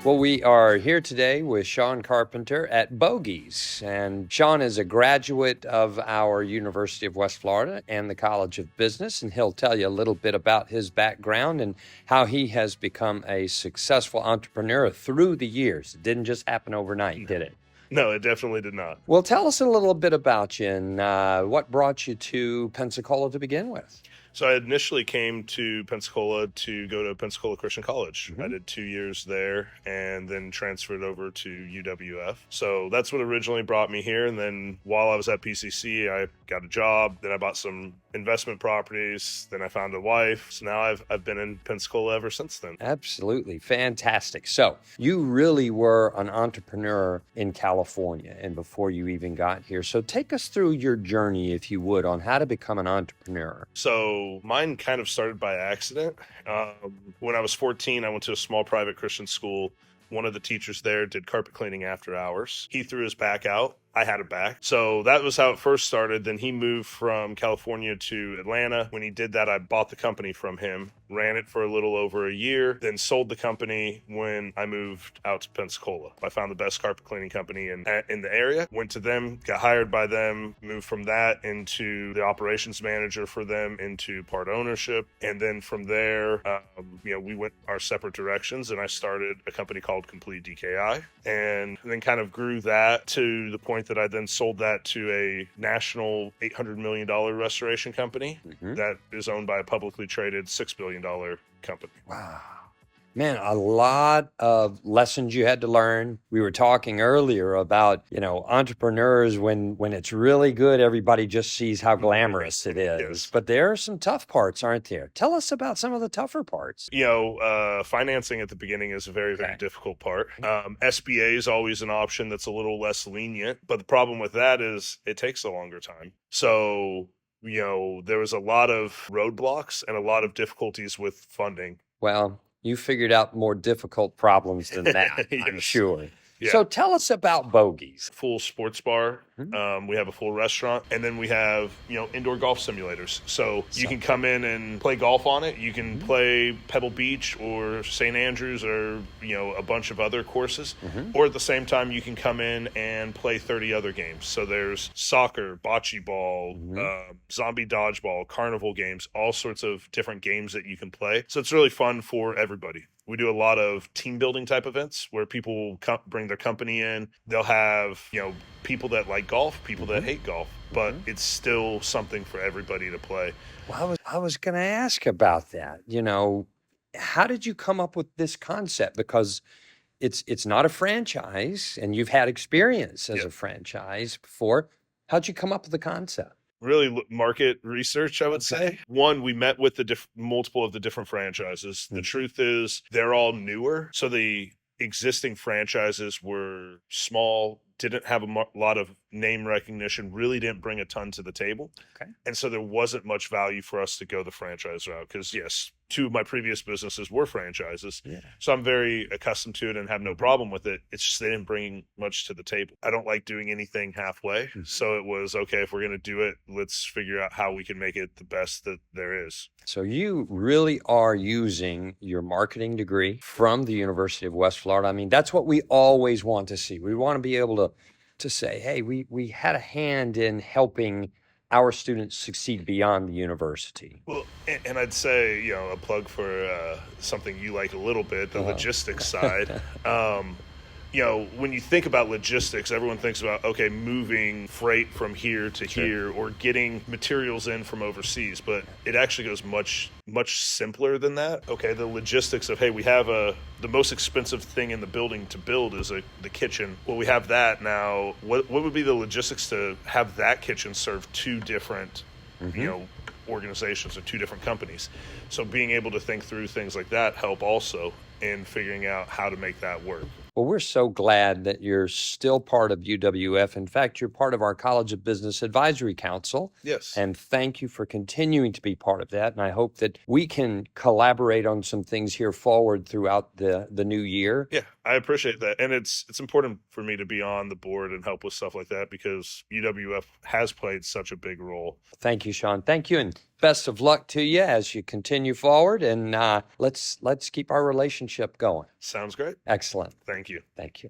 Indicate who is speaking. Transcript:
Speaker 1: Well, we are here today with Shaun Carpentier at Bogeys. And Shaun is a graduate of our University of West Florida and the College of Business. And he'll tell you a little bit about his background and how he has become a successful entrepreneur through the years. It didn't just happen overnight, did it?
Speaker 2: No, it definitely did not.
Speaker 1: Well, tell us a little bit about you and what brought you to Pensacola to begin with.
Speaker 2: So I initially came to Pensacola to go to Pensacola Christian College. I did 2 years there and then transferred over to UWF. So that's what originally brought me here. And then while I was at PCC, I got a job. Then I bought some investment properties. Then I found a wife. So now I've been in Pensacola ever since then.
Speaker 1: Absolutely. Fantastic. So you really were an entrepreneur in California and before you even got here. So take us through your journey, if you would, on how to become an entrepreneur.
Speaker 2: So mine kind of started by accident. When I was 14, I went to a small private Christian school. One of the teachers there did carpet cleaning after hours. He threw his back out. I had it back. So that was how it first started. Then he moved from California to Atlanta. When he did that, I bought the company from him, ran it for a little over a year, then sold the company when I moved out to Pensacola. I found the best carpet cleaning company in the area, went to them, got hired by them, moved from that into the operations manager for them, into part ownership. And then from there, we went our separate directions, and I started a company called Complete DKI, and then kind of grew that to the point that I then sold that to a national $800 million restoration company that is owned by a publicly traded $6 billion company.
Speaker 1: Wow. Man, a lot of lessons you had to learn. We were talking earlier about, entrepreneurs, when it's really good, everybody just sees how glamorous it is.
Speaker 2: Yes.
Speaker 1: But there are some tough parts, aren't there? Tell us about some of the tougher parts.
Speaker 2: Financing at the beginning is a very, very difficult part. SBA is always an option that's a little less lenient. But the problem with that is it takes a longer time. So, there was a lot of roadblocks and a lot of difficulties with funding.
Speaker 1: Well, you figured out more difficult problems than that, I'm
Speaker 2: Yes.
Speaker 1: sure.
Speaker 2: Yeah.
Speaker 1: So tell us about Bogeys.
Speaker 2: Full sports bar. We have a full restaurant, and then we have indoor golf simulators. So you can come in and play golf on it. You can play Pebble Beach or St. Andrews or a bunch of other courses. Or at the same time, you can come in and play 30 other games. So there's soccer, bocce ball, zombie dodgeball, carnival games, all sorts of different games that you can play. So it's really fun for everybody. We do a lot of team building type events where people bring their company in. They'll have, people that like golf, people that hate golf, but it's still something for everybody to play.
Speaker 1: Well, I was going to ask about that. How did you come up with this concept? Because it's not a franchise, and you've had experience as a franchise before. How'd you come up with the concept?
Speaker 2: Really market research, I would say. One, we met with the multiple of the different franchises. The truth is they're all newer. So the existing franchises were small, didn't have a lot of name recognition, really didn't bring a ton to the table.
Speaker 1: Okay.
Speaker 2: And so there wasn't much value for us to go the franchise route because, yes, two of my previous businesses were franchises. Yeah. So I'm very accustomed to it and have no problem with it. It's just they didn't bring much to the table. I don't like doing anything halfway. So it was, okay, if we're going to do it, let's figure out how we can make it the best that there is.
Speaker 1: So you really are using your marketing degree from the University of West Florida. I mean, that's what we always want to see. We want to be able to say, hey, we had a hand in helping our students succeed beyond the university.
Speaker 2: Well, and I'd say, a plug for something you like a little bit, the logistics side. When you think about logistics, everyone thinks about, okay, moving freight from here to here or getting materials in from overseas, but it actually goes much, much simpler than that. Okay, the logistics of, hey, we have the most expensive thing in the building to build is the kitchen. Well, we have that now. What would be the logistics to have that kitchen serve two different, organizations or two different companies? So being able to think through things like that help also in figuring out how to make that work.
Speaker 1: Well, we're so glad that you're still part of UWF. In fact, you're part of our College of Business Advisory Council.
Speaker 2: Yes.
Speaker 1: And thank you for continuing to be part of that. And I hope that we can collaborate on some things here forward throughout the new year.
Speaker 2: Yeah, I appreciate that. And it's important for me to be on the board and help with stuff like that because UWF has played such a big role.
Speaker 1: Thank you, Shaun. Thank you. And Best of luck to you as you continue forward, and let's keep our relationship going.
Speaker 2: Sounds great.
Speaker 1: Excellent.
Speaker 2: Thank you.
Speaker 1: Thank you.